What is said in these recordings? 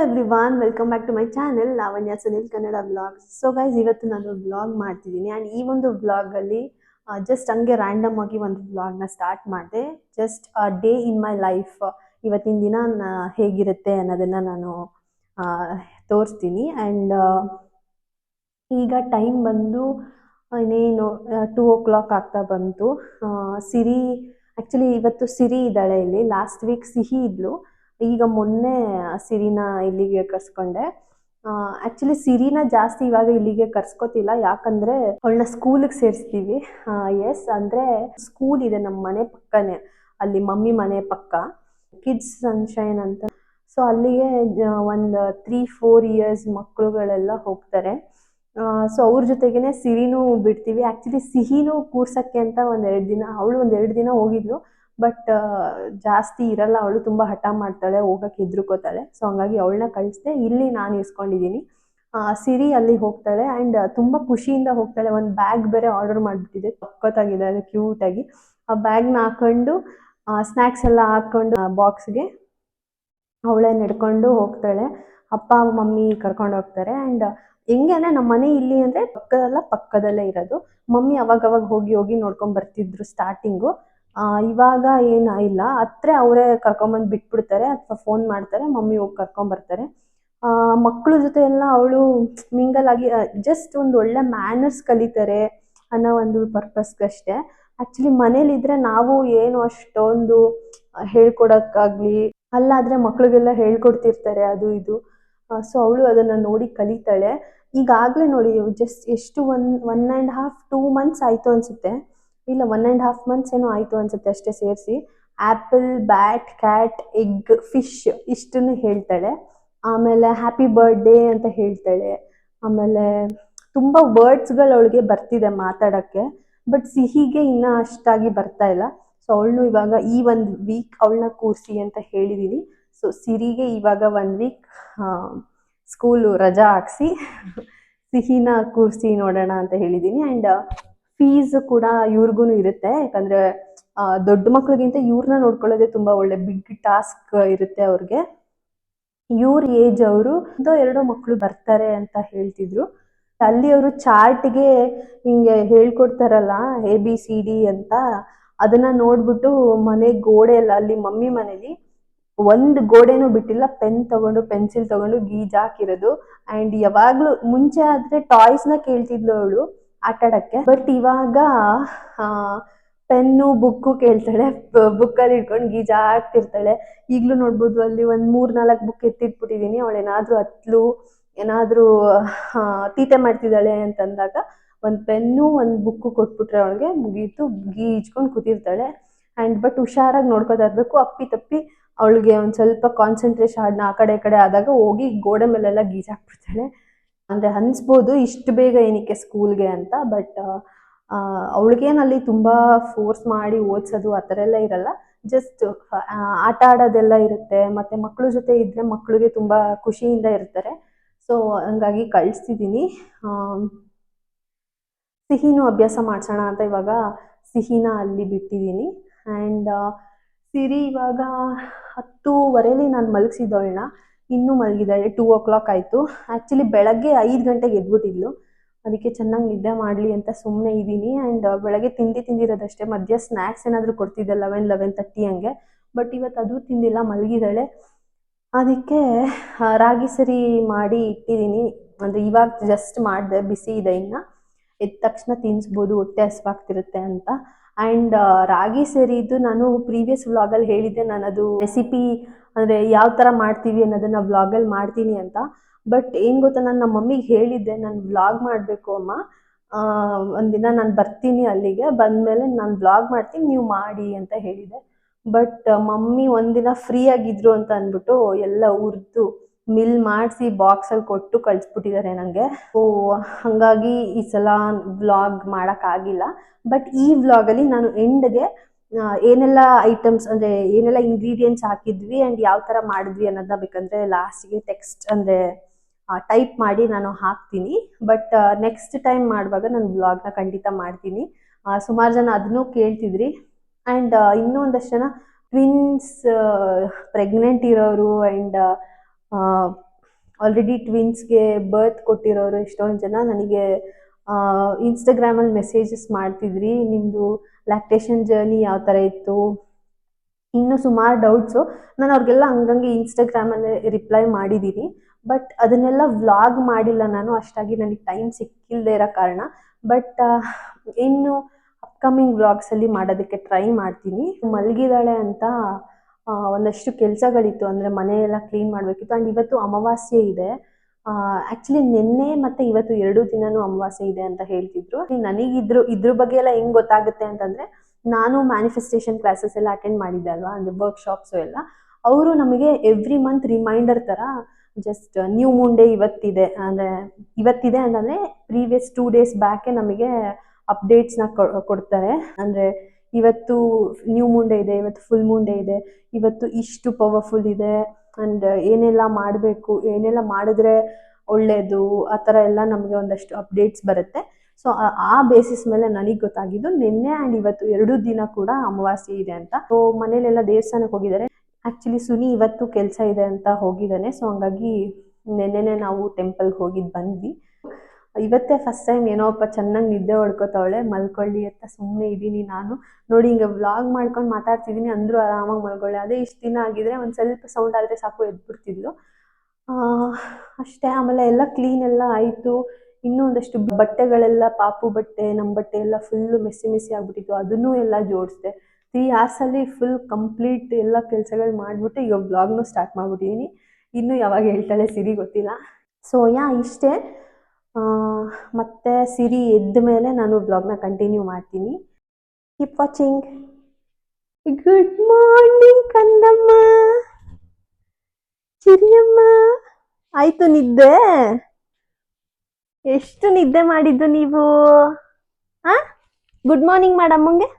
Everyone, welcome back to my channel Lavanya Sunil Kannada vlogs. So guys, ಇವತ್ತು ನಾನು vlog ಮಾಡ್ತಿದ್ದೀನಿ and ಈ ಒಂದು ವ್ಲಾಗಲ್ಲಿ ಜಸ್ಟ್ ಹಂಗೆ ರ್ಯಾಂಡಮ್ ಆಗಿ ಒಂದು ವ್ಲಾಗ್ನ ಸ್ಟಾರ್ಟ್ ಮಾಡಿದೆ. Just day in my life, ಇವತ್ತಿನ ದಿನ ಹೇಗಿರುತ್ತೆ ಅನ್ನೋದನ್ನು ನಾನು ತೋರಿಸ್ತೀನಿ. ಆ್ಯಂಡ್ ಈಗ ಟೈಮ್ ಬಂದು ಇನ್ನೇನು 2 o'clock ಆಗ್ತಾ ಬಂತು. ಸಿರಿ ಆ್ಯಕ್ಚುಲಿ ಇವತ್ತು ಸಿರಿ ಇದ್ದಾಳೆ ಇಲ್ಲಿ. ಲಾಸ್ಟ್ ವೀಕ್ ಸಿಹಿ ಇದ್ಲು, ಈಗ ಮೊನ್ನೆ ಸಿರಿನ ಇಲ್ಲಿಗೆ ಕರ್ಸ್ಕೊಂಡೆ. ಆ್ಯಕ್ಚುಲಿ ಸಿರಿನ ಜಾಸ್ತಿ ಇವಾಗ ಇಲ್ಲಿಗೆ ಕರ್ಸ್ಕೊತಿಲ್ಲ, ಯಾಕಂದರೆ ಅವಳನ್ನ ಸ್ಕೂಲಿಗೆ ಸೇರಿಸ್ತೀವಿ. ಎಸ್, ಅಂದರೆ ಸ್ಕೂಲ್ ಇದೆ ನಮ್ಮ ಮನೆ ಪಕ್ಕನೇ, ಅಲ್ಲಿ ಮಮ್ಮಿ ಮನೆ ಪಕ್ಕ ಕಿಡ್ಸ್ ಸನ್ಶೈನ್ ಅಂತ. ಸೊ ಅಲ್ಲಿಗೆ ಒಂದು 3-4 ಇಯರ್ಸ್ ಮಕ್ಕಳುಗಳೆಲ್ಲ ಹೋಗ್ತಾರೆ. ಸೊ ಅವ್ರ ಜೊತೆಗೇನೆ ಸಿರಿನೂ ಬಿಡ್ತೀವಿ. ಆ್ಯಕ್ಚುಲಿ ಸಿಹಿನೂ ಕೂರ್ಸೋಕ್ಕೆ ಅಂತ ಅವಳು 2 ದಿನ ಹೋಗಿದ್ಲು, ಬಟ್ ಜಾಸ್ತಿ ಇರಲ್ಲ. ಅವಳು ತುಂಬ ಹಠ ಮಾಡ್ತಾಳೆ, ಹೋಗಕ್ಕೆ ಹೆದರ್ಕೋತಾಳೆ. ಸೊ ಹಂಗಾಗಿ ಅವಳನ್ನ ಕಳಿಸ್ದೆ, ಇಲ್ಲಿ ನಾನು ಇಸ್ಕೊಂಡಿದ್ದೀನಿ. ಸಿರಿ ಅಲ್ಲಿ ಹೋಗ್ತಾಳೆ ಆ್ಯಂಡ್ ತುಂಬ ಖುಷಿಯಿಂದ ಹೋಗ್ತಾಳೆ. ಒಂದು ಬ್ಯಾಗ್ ಬೇರೆ ಆರ್ಡರ್ ಮಾಡಿಬಿಟ್ಟಿದೆ, ಸಖತ್ತಾಗಿದೆ, ಅದು ಕ್ಯೂಟಾಗಿ. ಆ ಬ್ಯಾಗ್ನ ಹಾಕೊಂಡು ಸ್ನ್ಯಾಕ್ಸ್ ಎಲ್ಲ ಹಾಕ್ಕೊಂಡು ಬಾಕ್ಸ್ಗೆ ಅವಳೇ ನಡ್ಕೊಂಡು ಹೋಗ್ತಾಳೆ. ಅಪ್ಪ ಮಮ್ಮಿ ಕರ್ಕೊಂಡು ಹೋಗ್ತಾರೆ. ಆ್ಯಂಡ್ ಹೆಂಗೆ ಅಂದರೆ ನಮ್ಮ ಮನೆ ಇಲ್ಲಿ ಅಂದರೆ ಪಕ್ಕದಲ್ಲೇ ಇರೋದು. ಮಮ್ಮಿ ಅವಾಗವಾಗ ಹೋಗಿ ನೋಡ್ಕೊಂಡು ಬರ್ತಿದ್ರು ಸ್ಟಾರ್ಟಿಂಗು. ಇವಾಗ ಏನು ಇಲ್ಲ, ಹತ್ರ ಅವರೇ ಕರ್ಕೊಂಬಂದು ಬಿಟ್ಬಿಡ್ತಾರೆ ಅಥವಾ ಫೋನ್ ಮಾಡ್ತಾರೆ, ಮಮ್ಮಿ ಹೋಗಿ ಕರ್ಕೊಂಬರ್ತಾರೆ. ಮಕ್ಕಳ ಜೊತೆ ಎಲ್ಲ ಅವಳು ಮಿಂಗಲ್ ಆಗಿ ಜಸ್ಟ್ ಒಂದು ಒಳ್ಳೆ ಮ್ಯಾನರ್ಸ್ ಕಲಿತಾರೆ ಅನ್ನೋ ಒಂದು ಪರ್ಪಸ್ಗಷ್ಟೇ. ಆ್ಯಕ್ಚುಲಿ ಮನೇಲಿದ್ದರೆ ನಾವು ಏನು ಅಷ್ಟೊಂದು ಹೇಳ್ಕೊಡೋಕ್ಕಾಗಲಿ, ಅಲ್ಲಾದರೆ ಮಕ್ಕಳಿಗೆಲ್ಲ ಹೇಳ್ಕೊಡ್ತಿರ್ತಾರೆ ಅದು ಇದು. ಸೊ ಅವಳು ಅದನ್ನು ನೋಡಿ ಕಲಿತಾಳೆ. ಈಗಾಗಲೇ ನೋಡಿ ಜಸ್ಟ್ ಎಷ್ಟು 1.5-2 months ಆಯಿತು ಅನಿಸುತ್ತೆ, ಇಲ್ಲ 1.5 months ಏನೋ ಆಯಿತು ಅನಿಸುತ್ತೆ ಅಷ್ಟೇ ಸೇರಿಸಿ. Apple, bat, cat, egg, fish ಇಷ್ಟನ್ನು ಹೇಳ್ತಾಳೆ. ಆಮೇಲೆ ಹ್ಯಾಪಿ ಬರ್ಡೇ ಅಂತ ಹೇಳ್ತಾಳೆ. ಆಮೇಲೆ ತುಂಬ ವರ್ಡ್ಸ್ಗಳು ಅವಳಿಗೆ ಬರ್ತಿದೆ ಮಾತಾಡೋಕ್ಕೆ, ಬಟ್ ಸಿಹಿಗೆ ಇನ್ನೂ ಅಷ್ಟಾಗಿ ಬರ್ತಾ ಇಲ್ಲ. ಸೊ ಅವಳನ್ನು ಇವಾಗ ಈ 1 week ಅವಳನ್ನ ಕೂರಿಸಿ ಅಂತ ಹೇಳಿದ್ದೀನಿ. ಸೊ ಸಿರಿಗೆ ಇವಾಗ 1 week ಸ್ಕೂಲು ರಜಾ ಹಾಕ್ಸಿ ಸಿಹಿನ ಕೂರಿಸಿ ನೋಡೋಣ ಅಂತ ಹೇಳಿದ್ದೀನಿ. ಆ್ಯಂಡ್ ಫೀಸ್ ಕೂಡ ಇವ್ರಿಗೂ ಇರುತ್ತೆ, ಯಾಕಂದರೆ ದೊಡ್ಡ ಮಕ್ಳಿಗಿಂತ ಇವ್ರನ್ನ ನೋಡ್ಕೊಳ್ಳೋದೇ ತುಂಬ ಒಳ್ಳೆ ಬಿಗ್ ಟಾಸ್ಕ್ ಇರುತ್ತೆ ಅವ್ರಿಗೆ. ಇವ್ರ ಏಜ್ ಅವರು 1-2 ಮಕ್ಕಳು ಬರ್ತಾರೆ ಅಂತ ಹೇಳ್ತಿದ್ರು. ಅಲ್ಲಿ ಅವರು ಚಾರ್ಟ್ಗೆ ಹಿಂಗೆ ಹೇಳ್ಕೊಡ್ತಾರಲ್ಲ ABCD ಅಂತ, ಅದನ್ನ ನೋಡ್ಬಿಟ್ಟು ಮನೆ ಗೋಡೆ ಎಲ್ಲ ಅಲ್ಲಿ ಮಮ್ಮಿ ಮನೇಲಿ ಒಂದು ಗೋಡೆನೂ ಬಿಟ್ಟಿಲ್ಲ, ಪೆನ್ ತಗೊಂಡು ಪೆನ್ಸಿಲ್ ತಗೊಂಡು ಗೀಜಾಕಿರೋದು. ಆ್ಯಂಡ್ ಯಾವಾಗಲೂ ಮುಂಚೆ ಆದರೆ ಟಾಯ್ಸ್ನ ಕೇಳ್ತಿದ್ಲು ಅವಳು ಆಟಾಡೋಕ್ಕೆ, ಬಟ್ ಇವಾಗ ಪೆನ್ನು ಬುಕ್ಕು ಕೇಳ್ತಾಳೆ. ಬುಕ್ಕಲ್ಲಿ ಇಟ್ಕೊಂಡು ಗೀಜಾಡ್ತಿರ್ತಾಳೆ. ಈಗಲೂ ನೋಡ್ಬೋದು ಅಲ್ಲಿ ಒಂದು 3-4 ಬುಕ್ ಎತ್ತಿಟ್ಬಿಟ್ಟಿದ್ದೀನಿ. ಅವಳೇನಾದರೂ ಏನಾದರೂ ತೀಟೆ ಮಾಡ್ತಿದ್ದಾಳೆ ಅಂತಂದಾಗ ಒಂದು ಪೆನ್ನು ಒಂದು ಬುಕ್ಕು ಕೊಟ್ಬಿಟ್ರೆ ಅವಳಿಗೆ ಮುಗೀತು, ಗೀಜ್ಕೊಂಡು ಕೂತಿರ್ತಾಳೆ. ಆ್ಯಂಡ್ ಬಟ್ ಹುಷಾರಾಗಿ ನೋಡ್ಕೋತಾ ಇರಬೇಕು. ಅಪ್ಪಿ ತಪ್ಪಿ ಅವಳಿಗೆ ಒಂದು ಸ್ವಲ್ಪ ಕಾನ್ಸಂಟ್ರೇಷನ್ ಆ ಕಡೆ ಈ ಕಡೆ ಆದಾಗ ಹೋಗಿ ಗೋಡೆ ಮೇಲೆಲ್ಲ ಗೀಜಾಕ್ಬಿಡ್ತಾಳೆ. ಅಂದರೆ ಅನಿಸ್ಬೋದು ಇಷ್ಟು ಬೇಗ ಏನಕ್ಕೆ ಸ್ಕೂಲ್ಗೆ ಅಂತ, ಬಟ್ ಅವಳಿಗೇನಲ್ಲಿ ತುಂಬ ಫೋರ್ಸ್ ಮಾಡಿ ಓದಿಸೋದು ಆ ಥರ ಎಲ್ಲ ಇರಲ್ಲ. ಜಸ್ಟ್ ಆಟ ಆಡೋದೆಲ್ಲ ಇರುತ್ತೆ, ಮತ್ತು ಮಕ್ಕಳ ಜೊತೆ ಇದ್ದರೆ ಮಕ್ಕಳಿಗೆ ತುಂಬ ಖುಷಿಯಿಂದ ಇರ್ತಾರೆ. ಸೊ ಹಂಗಾಗಿ ಕಳಿಸ್ತಿದ್ದೀನಿ. ಸಿಹಿನೂ ಅಭ್ಯಾಸ ಮಾಡಿಸೋಣ ಅಂತ ಇವಾಗ ಸಿಹಿನ ಅಲ್ಲಿ ಬಿಟ್ಟಿದ್ದೀನಿ. ಆ್ಯಂಡ್ ಸಿರಿ ಇವಾಗ 10:15 ನಾನು ಮಲಗಿಸಿದ್ದವಳನ್ನ, ಇನ್ನೂ ಮಲಗಿದ್ದಾಳೆ. 2 o'clock ಆಯಿತು. ಆ್ಯಕ್ಚುಲಿ ಬೆಳಗ್ಗೆ 5 ಗಂಟೆಗೆ ಎದ್ಬಿಟ್ಟಿದ್ಲು, ಅದಕ್ಕೆ ಚೆನ್ನಾಗಿ ನಿದ್ದೆ ಮಾಡಲಿ ಅಂತ ಸುಮ್ಮನೆ ಇದ್ದೀನಿ. ಆ್ಯಂಡ್ ಬೆಳಗ್ಗೆ ತಿಂದಿರೋದಷ್ಟೇ, ಮಧ್ಯ ಸ್ನ್ಯಾಕ್ಸ್ ಏನಾದರೂ ಕೊಡ್ತಿದ್ದೆ 11-11:30 ಹಂಗೆ, ಬಟ್ ಇವತ್ತು ಅದು ತಿಂದಿಲ್ಲ, ಮಲಗಿದ್ದಾಳೆ. ಅದಕ್ಕೆ ರಾಗಿ ಸರಿ ಮಾಡಿ ಇಟ್ಟಿದ್ದೀನಿ. ಅಂದರೆ ಇವಾಗ ಜಸ್ಟ್ ಮಾಡಿದೆ, ಬಿಸಿ ಇದೆ, ಇನ್ನು ಎದ್ದ ತಕ್ಷಣ ತಿನ್ನಿಸ್ಬೋದು, ಹೊಟ್ಟೆ ಹಸ್ವಾಗ್ತಿರುತ್ತೆ ಅಂತ. ಆ್ಯಂಡ್ ರಾಗಿ ಸರಿದು ನಾನು ಪ್ರೀವಿಯಸ್ ವ್ಲಾಗಲ್ಲಿ ಹೇಳಿದ್ದೆ, ನಾನು ಅದು ರೆಸಿಪಿ ಅಂದರೆ ಯಾವ ಥರ ಮಾಡ್ತೀವಿ ಅನ್ನೋದನ್ನು ವ್ಲಾಗಲ್ಲಿ ಮಾಡ್ತೀನಿ ಅಂತ. ಬಟ್ ಏನು ಗೊತ್ತಾ, ನಾನು ನಮ್ಮ ಮಮ್ಮಿಗೆ ಹೇಳಿದ್ದೆ ನಾನು ವ್ಲಾಗ್ ಮಾಡಬೇಕು ಅಮ್ಮ, ಒಂದಿನ ನಾನು ಬರ್ತೀನಿ, ಅಲ್ಲಿಗೆ ಬಂದಮೇಲೆ ನಾನು ವ್ಲಾಗ್ ಮಾಡ್ತೀನಿ, ನೀವು ಮಾಡಿ ಅಂತ ಹೇಳಿದೆ. ಬಟ್ ಮಮ್ಮಿ ಒಂದಿನ ಫ್ರೀ ಆಗಿದ್ರು ಅಂತ ಅಂದ್ಬಿಟ್ಟು ಎಲ್ಲ ಹುರಿದು ಮಿಲ್ ಮಾಡಿಸಿ ಬಾಕ್ಸಲ್ಲಿ ಕೊಟ್ಟು ಕಳಿಸ್ಬಿಟ್ಟಿದ್ದಾರೆ ನನಗೆ. ಓ ಹಾಗಾಗಿ ಈ ಸಲ ವ್ಲಾಗ್ ಮಾಡೋಕ್ಕಾಗಿಲ್ಲ. ಬಟ್ ಈ ವ್ಲಾಗಲ್ಲಿ ನಾನು ಎಂಡ್ಗೆ ಏನೆಲ್ಲ ಐಟಮ್ಸ್ ಅಂದರೆ ಏನೆಲ್ಲ ಇಂಗ್ರೀಡಿಯೆಂಟ್ಸ್ ಹಾಕಿದ್ವಿ ಆ್ಯಂಡ್ ಯಾವ ಥರ ಮಾಡಿದ್ವಿ ಅನ್ನೋದನ್ನ ಬೇಕಂದರೆ ಲಾಸ್ಟಿಗೆ ಟೆಕ್ಸ್ಟ್ ಅಂದರೆ ಟೈಪ್ ಮಾಡಿ ನಾನು ಹಾಕ್ತೀನಿ. ಬಟ್ ನೆಕ್ಸ್ಟ್ ಟೈಮ್ ಮಾಡುವಾಗ ನಾನು ವ್ಲಾಗ್ನ ಖಂಡಿತ ಮಾಡ್ತೀನಿ. ಸುಮಾರು ಜನ ಅದನ್ನೂ ಕೇಳ್ತಿದ್ರಿ. ಆ್ಯಂಡ್ ಇನ್ನೂ ಒಂದಷ್ಟು ಜನ ಟ್ವಿನ್ಸ್ ಪ್ರೆಗ್ನೆಂಟ್ ಇರೋರು ಆ್ಯಂಡ್ ಆಲ್ರೆಡಿ ಟ್ವಿನ್ಸ್ಗೆ ಬರ್ತ್ ಕೊಟ್ಟಿರೋರು ಎಷ್ಟೊಂದು ಜನ ನನಗೆ ಇನ್ಸ್ಟಾಗ್ರಾಮಲ್ಲಿ ಮೆಸೇಜಸ್ ಮಾಡ್ತಿದ್ರಿ, ನಿಮ್ಮದು ಲ್ಯಾಕ್ಟೇಷನ್ ಜರ್ನಿ ಯಾವ ಥರ ಇತ್ತು, ಇನ್ನೂ ಸುಮಾರು ಡೌಟ್ಸು. ನಾನು ಅವ್ರಿಗೆಲ್ಲ ಹಂಗಂಗೆ ಇನ್ಸ್ಟಾಗ್ರಾಮಲ್ಲಿ ರಿಪ್ಲೈ ಮಾಡಿದ್ದೀನಿ. ಬಟ್ ಅದನ್ನೆಲ್ಲ ವ್ಲಾಗ್ ಮಾಡಿಲ್ಲ ನಾನು, ಅಷ್ಟಾಗಿ ನನಗೆ ಟೈಮ್ ಸಿಕ್ಕಿಲ್ಲದೆ ಇರೋ ಕಾರಣ. ಬಟ್ ಇನ್ನು ಅಪ್ಕಮಿಂಗ್ ವ್ಲಾಗ್ಸಲ್ಲಿ ಮಾಡೋದಕ್ಕೆ ಟ್ರೈ ಮಾಡ್ತೀನಿ. ಮಲಗಿದಾಳೆ ಅಂತ ಒಂದಷ್ಟು ಕೆಲಸಗಳಿತ್ತು, ಅಂದರೆ ಮನೆಯೆಲ್ಲ ಕ್ಲೀನ್ ಮಾಡಬೇಕಿತ್ತು. ಆ್ಯಂಡ್ ಇವತ್ತು ಅಮಾವಾಸ್ಯೆ ಇದೆ. ಆ್ಯಕ್ಚುಲಿ ನಿನ್ನೆ ಮತ್ತು ಇವತ್ತು 2 ದಿನನೂ ಅಮಾವಾಸ್ಯೆ ಇದೆ ಅಂತ ಹೇಳ್ತಿದ್ರು. ಇದ್ರ ಬಗ್ಗೆ ಎಲ್ಲ ಹೆಂಗೆ ಗೊತ್ತಾಗುತ್ತೆ ಅಂತಂದರೆ, ನಾನು ಮ್ಯಾನಿಫೆಸ್ಟೇಷನ್ ಕ್ಲಾಸಸ್ ಎಲ್ಲ ಅಟೆಂಡ್ ಮಾಡಿದ್ದೆ ಅಲ್ವಾ, ಅಂದರೆ ವರ್ಕ್ಶಾಪ್ಸು ಎಲ್ಲ. ಅವರು ನಮಗೆ ಎವ್ರಿ ಮಂತ್ ರಿಮೈಂಡರ್ ಥರ ಜಸ್ಟ್ ನ್ಯೂ ಮೂನ್ ಡೇ ಇವತ್ತಿದೆ ಅಂತಂದರೆ ಪ್ರೀವಿಯಸ್ 2 ಡೇಸ್ ಬ್ಯಾಕೆ ನಮಗೆ ಅಪ್ಡೇಟ್ಸ್ನ ಕೊಡ್ತಾರೆ. ಅಂದರೆ ಇವತ್ತು ನ್ಯೂ ಮೂನ್ ಡೇ ಇದೆ, ಇವತ್ತು ಫುಲ್ ಮೂನ್ ಡೇ ಇದೆ, ಇವತ್ತು ಇಷ್ಟು ಪವರ್ಫುಲ್ ಇದೆ, ಆ್ಯಂಡ್ ಏನೆಲ್ಲ ಮಾಡಬೇಕು, ಏನೆಲ್ಲ ಮಾಡಿದ್ರೆ ಒಳ್ಳೆಯದು, ಆ ಥರ ಎಲ್ಲ ನಮಗೆ ಒಂದಷ್ಟು ಅಪ್ಡೇಟ್ಸ್ ಬರುತ್ತೆ. ಸೊ ಆ ಬೇಸಿಸ್ ಮೇಲೆ ನನಗೆ ಗೊತ್ತಾಗಿದ್ದು ನಿನ್ನೆ ಆ್ಯಂಡ್ ಇವತ್ತು 2 ದಿನ ಕೂಡ ಅಮಾವಾಸ್ಯೆ ಇದೆ ಅಂತ. ಸೊ ಮನೇಲೆಲ್ಲ ದೇವಸ್ಥಾನಕ್ಕೆ ಹೋಗಿದ್ದಾರೆ. ಆ್ಯಕ್ಚುಲಿ ಸುನಿ ಇವತ್ತು ಕೆಲಸ ಇದೆ ಅಂತ ಹೋಗಿದ್ದಾನೆ. ಸೊ ಹಂಗಾಗಿ ನೆನ್ನೆನೇ ನಾವು ಟೆಂಪಲ್ಗೆ ಹೋಗಿದ್ದು ಬಂದ್ವಿ. ಇವತ್ತೇ ಫಸ್ಟ್ ಟೈಮ್ ಏನೋಪ್ಪ ಚೆನ್ನಾಗಿ ನಿದ್ದೆ ಹೊಡ್ಕೋತಾವಳೆ, ಮಲ್ಕೊಳ್ಳಿ ಅಂತ ಸುಮ್ಮನೆ ಇದ್ದೀನಿ ನಾನು. ನೋಡಿ ಹಿಂಗೆ ವ್ಲಾಗ್ ಮಾಡ್ಕೊಂಡು ಮಾತಾಡ್ತಿದ್ದೀನಿ, ಅಂದರೂ ಆರಾಮಾಗಿ ಮಲ್ಕೊಳ್ಳಿ. ಅದೇ ಇಷ್ಟು ದಿನ ಆಗಿದ್ರೆ ಒಂದು ಸ್ವಲ್ಪ ಸೌಂಡ್ ಆದರೆ ಸಾಕು ಎದ್ಬಿಡ್ತಿದ್ಲು. ಅಷ್ಟೇ. ಆಮೇಲೆ ಎಲ್ಲ ಕ್ಲೀನ್ ಎಲ್ಲ ಆಯಿತು. ಇನ್ನೂ ಒಂದಷ್ಟು ಬಟ್ಟೆಗಳೆಲ್ಲ, ಪಾಪು ಬಟ್ಟೆ, ನಮ್ಮ ಬಟ್ಟೆ ಎಲ್ಲ ಫುಲ್ಲು ಮೆಸ್ಸಿ ಆಗ್ಬಿಟ್ಟಿತ್ತು, ಅದನ್ನೂ ಎಲ್ಲ ಜೋಡಿಸಿದೆ. 3 hours ಫುಲ್ ಕಂಪ್ಲೀಟ್ ಎಲ್ಲ ಕೆಲಸಗಳು ಮಾಡಿಬಿಟ್ಟು ಈಗ ವ್ಲಾಗ್ನೂ ಸ್ಟಾರ್ಟ್ ಮಾಡಿಬಿಟ್ಟಿದ್ದೀನಿ. ಇನ್ನೂ ಯಾವಾಗ ಹೇಳ್ತಾಳೆ ಸಿರಿ ಗೊತ್ತಿಲ್ಲ. ಸೊ ಇಷ್ಟೇ. ಮತ್ತು ಸಿರಿ ಎದ್ದ ಮೇಲೆ ನಾನು ವ್ಲಾಗ್ನ ಕಂಟಿನ್ಯೂ ಮಾಡ್ತೀನಿ. Keep watching. ಗುಡ್ ಮಾರ್ನಿಂಗ್ ಕಂದಮ್ಮ, ಚಿರಿಯಮ್ಮ. ಆಯಿತು ನಿದ್ದೆ? ಎಷ್ಟು ನಿದ್ದೆ ಮಾಡಿದ್ದು ನೀವು? ಗುಡ್ ಮಾರ್ನಿಂಗ್ ಮಾಡಮ್ಮಂಗೆ.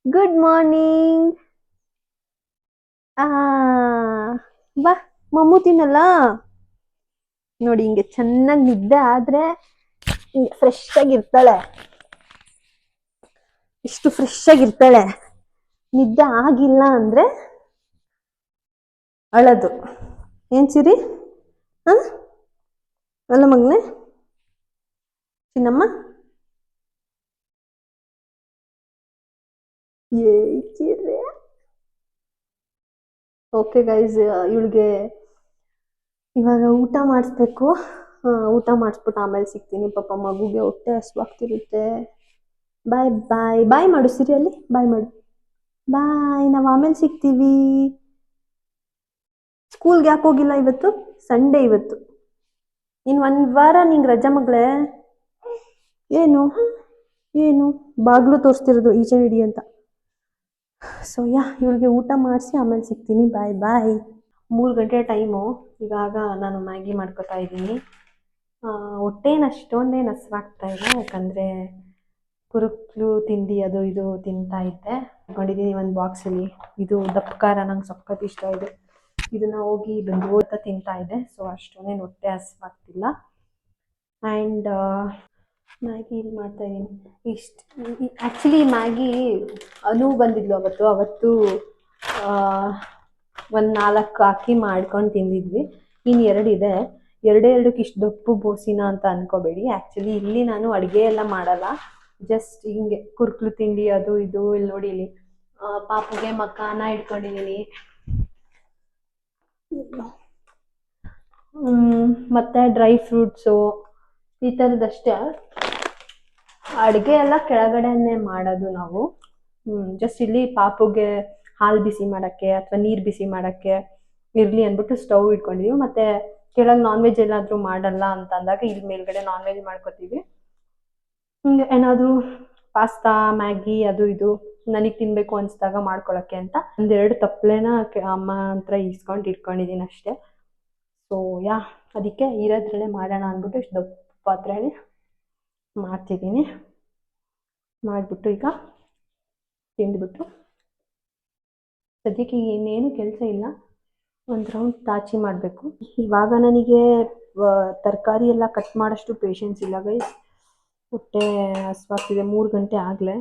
Good morning. ಬಾ ಮಮ್ಮು ತಿನ್ನಲ್ಲ. ನೋಡಿ ಹಿಂಗೆ ಚೆನ್ನಾಗಿ ನಿದ್ದೆ ಆದರೆ ಫ್ರೆಶ್ ಆಗಿರ್ತಾಳೆ, ಇಷ್ಟು ಫ್ರೆಶ್ ಆಗಿರ್ತಾಳೆ. ನಿದ್ದೆ ಆಗಿಲ್ಲ ಅಂದರೆ ಅಳದು. ಏನು ಸಿರಿ? ಅಲ್ಲ ಮಗನೇ ಚಿನ್ನಮ್ಮ. ಓಕೆ ಗೈಸ್, ಇವಳಿಗೆ ಇವಾಗ ಊಟ ಮಾಡಿಸ್ಬೇಕು. ಊಟ ಮಾಡಿಸ್ಬಿಟ್ಟು ಆಮೇಲೆ ಸಿಗ್ತೀನಿ. ಪಾಪ ಮಗುಗೆ ಹೊಟ್ಟೆ ಹಸ್ವಾಗ್ತಿರುತ್ತೆ. ಬಾಯ್ ಬಾಯ್. ಬಾಯ್ ಮಾಡು ಸಿರಿಯಲ್ಲಿ, ಬಾಯ್ ಮಾಡು. ಬಾಯ್, ನಾವು ಆಮೇಲೆ ಸಿಗ್ತೀವಿ. ಸ್ಕೂಲ್ಗೆ ಯಾಕೆ ಹೋಗಿಲ್ಲ ಇವತ್ತು? ಸಂಡೇ ಇವತ್ತು. ಇನ್ನು 1 ವಾರ ನಿಂಗೆ ರಜಾ ಮಗಳೇ. ಏನು ಏನು ಬಾಗಿಲು ತೋರಿಸ್ತಿರೋದು ಈಚೆ ಹಿಡಿ ಅಂತ. ಸೊ ಇವಳಿಗೆ ಊಟ ಮಾಡಿಸಿ ಆಮೇಲೆ ಸಿಗ್ತೀನಿ. ಬಾಯ್ ಬಾಯ್. 3 ಗಂಟೆ ಟೈಮು. ಇವಾಗ ನಾನು ಮ್ಯಾಗಿ ಮಾಡ್ಕೊತಾ ಇದ್ದೀನಿ. ಹೊಟ್ಟೆನ ಅಷ್ಟೊಂದೇನು ಹಸ್ವಾಗ್ತಾ ಇಲ್ಲ, ಯಾಕಂದರೆ ಕುರುಕ್ಲು ತಿಂಡಿ ಅದು ಇದು ತಿಂತಾ ಇದ್ದೆ. ಇಟ್ಕೊಂಡಿದ್ದೀನಿ ಒಂದು ಬಾಕ್ಸಲ್ಲಿ. ಇದು ದಪ್ಪ ಖಾರ ನಂಗೆ ಸಖತ್ ಇಷ್ಟ ಇದೆ. ಇದನ್ನು ಹೋಗಿ ಬೆಂಗಳೂರು ತಿಂತಾ ಇದ್ದೆ. ಸೊ ಅಷ್ಟೊಂದೇನು ಹೊಟ್ಟೆ ಹಸ್ವಾಗ್ತಿಲ್ಲ. ಆ್ಯಂಡ್ ಮ್ಯಾಗಿ ಇಲ್ಲಿ ಮಾಡ್ತಾಯಿದ್ದೀನಿ. ಆ್ಯಕ್ಚುಲಿ ಮ್ಯಾಗಿ ಅನು ಬಂದಿದ್ಲು ಅವತ್ತು ಒಂದು 4 ಹಾಕಿ ಮಾಡ್ಕೊಂಡು ತಿಂದಿದ್ವಿ. ಇನ್ನು 2 ಇದೆ. ಎರಡಕ್ಕೆ ಇಷ್ಟು ದಪ್ಪು ಬೋಸಿನ ಅಂತ ಅಂದ್ಕೋಬೇಡಿ. ಆ್ಯಕ್ಚುಲಿ ಇಲ್ಲಿ ನಾನು ಅಡುಗೆ ಎಲ್ಲ ಮಾಡಲ್ಲ, ಜಸ್ಟ್ ಹಿಂಗೆ ಕುರುಕ್ಲು ತಿಂಡಿ ಅದು ಇದು. ಇಲ್ಲಿ ನೋಡಿ, ಇಲ್ಲಿ ಪಾಪುಗೆ ಮಕಾನ ಇಟ್ಕೊಂಡಿದ್ದೀನಿ. ಮತ್ತು ಡ್ರೈ ಫ್ರೂಟ್ಸು ಈ ಥರದಷ್ಟೇ. ಅಡುಗೆ ಎಲ್ಲ ಕೆಳಗಡೆನೇ ಮಾಡೋದು ನಾವು. ಜಸ್ಟ್ ಇಲ್ಲಿ ಪಾಪುಗೆ ಹಾಲು ಬಿಸಿ ಮಾಡೋಕ್ಕೆ ಅಥವಾ ನೀರು ಬಿಸಿ ಮಾಡೋಕ್ಕೆ ಇರಲಿ ಅಂದ್ಬಿಟ್ಟು ಸ್ಟವ್ ಇಟ್ಕೊಂಡಿದ್ದೀವಿ. ಮತ್ತು ಕೆಳಗೆ ನಾನ್ ವೆಜ್ ಏನಾದರೂ ಮಾಡಲ್ಲ ಅಂತ ಅಂದಾಗ ಇಲ್ಲಿ ಮೇಲ್ಗಡೆ ನಾನ್ ವೆಜ್ ಮಾಡ್ಕೊತೀವಿ. ಹಿಂಗೆ ಏನಾದರೂ ಪಾಸ್ತಾ, ಮ್ಯಾಗಿ ಅದು ಇದು ನನಗೆ ತಿನ್ನಬೇಕು ಅನಿಸ್ದಾಗ ಮಾಡ್ಕೊಳ್ಳೋಕ್ಕೆ ಅಂತ 1-2 ತಪ್ಪಲೆನ ಅಮ್ಮ ಹತ್ರ ಇಟ್ಕೊಂಡಿದ್ದೀನಿ ಅಷ್ಟೇ. ಸೊ ಅದಕ್ಕೆ ಇರೋದ್ರಲ್ಲೇ ಮಾಡೋಣ ಅಂದ್ಬಿಟ್ಟು ಇಷ್ಟು ದಪ್ಪ ಪಾತ್ರೆಯಲ್ಲಿ ಮಾಡ್ತಿದ್ದೀನಿ. ಮಾಡಿಬಿಟ್ಟು ಈಗ ತಿಂದ್ಬಿಟ್ಟು ಸದ್ಯಕ್ಕೆ ಇನ್ನೇನು ಕೆಲಸ ಇಲ್ಲ, ಒಂದು ರೌಂಡ್ ತಾಚಿ ಮಾಡಬೇಕು. ಇವಾಗ ನನಗೆ ತರಕಾರಿ ಎಲ್ಲ ಕಟ್ ಮಾಡೋಷ್ಟು ಪೇಷನ್ಸ್ ಇಲ್ಲ ಗೈಸ್. ಹೊಟ್ಟೆ ಹಸ್ವಾಗ್ತಿದೆ. 3 ಗಂಟೆ ಆಗಲೇ.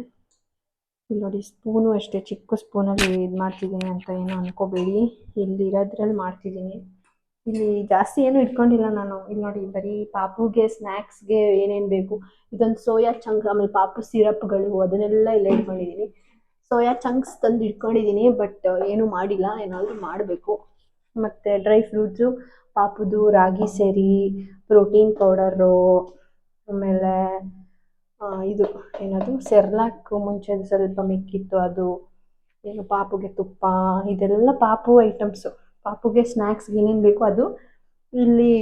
ಇಲ್ಲಿ ನೋಡಿ, ಸ್ಪೂನು ಅಷ್ಟೇ ಚಿಕ್ಕ ಸ್ಪೂನಲ್ಲಿ ಇದು ಮಾಡ್ತಿದ್ದೀನಿ ಅಂತ ಏನೋ ಅಂದ್ಕೋಬೇಡಿ. ಇಲ್ಲಿರೋದ್ರಲ್ಲಿ ಮಾಡ್ತಿದ್ದೀನಿ. ಇಲ್ಲಿ ಜಾಸ್ತಿ ಏನು ಇಟ್ಕೊಂಡಿಲ್ಲ ನಾನು. ಇಲ್ಲಿ ನೋಡಿ ಬರೀ ಪಾಪುಗೆ ಸ್ನ್ಯಾಕ್ಸ್ಗೆ ಏನೇನು ಬೇಕು, ಇದೊಂದು ಸೋಯಾ ಚಂಕ್, ಆಮೇಲೆ ಪಾಪು ಸಿರಪ್ಗಳು ಅದನ್ನೆಲ್ಲ ಇಲ್ಲೇ ಇಟ್ಕೊಂಡಿದ್ದೀನಿ. ಸೋಯಾ ಚಂಕ್ಸ್ ತಂದು ಇಟ್ಕೊಂಡಿದ್ದೀನಿ, ಬಟ್ ಏನು ಮಾಡಿಲ್ಲ, ಏನಾದರೂ ಮಾಡಬೇಕು. ಮತ್ತು ಡ್ರೈ ಫ್ರೂಟ್ಸು, ಪಾಪುದು ರಾಗಿ ಸೇರಿ, ಪ್ರೋಟೀನ್ ಪೌಡರು, ಆಮೇಲೆ ಇದು ಏನದು ಸೆರ್ಲಾಕ್ ಮುಂಚೆ ಸ್ವಲ್ಪ ಮಿಕ್ಕಿತ್ತು ಅದು, ಏನು ಪಾಪುಗೆ ತುಪ್ಪ, ಇದೆಲ್ಲ ಪಾಪು ಐಟಮ್ಸು. ಪಾಪುಗೆ ಸ್ನ್ಯಾಕ್ಸ್ಗೆ ಏನೇನು ಬೇಕು ಅದು. ಇಲ್ಲಿ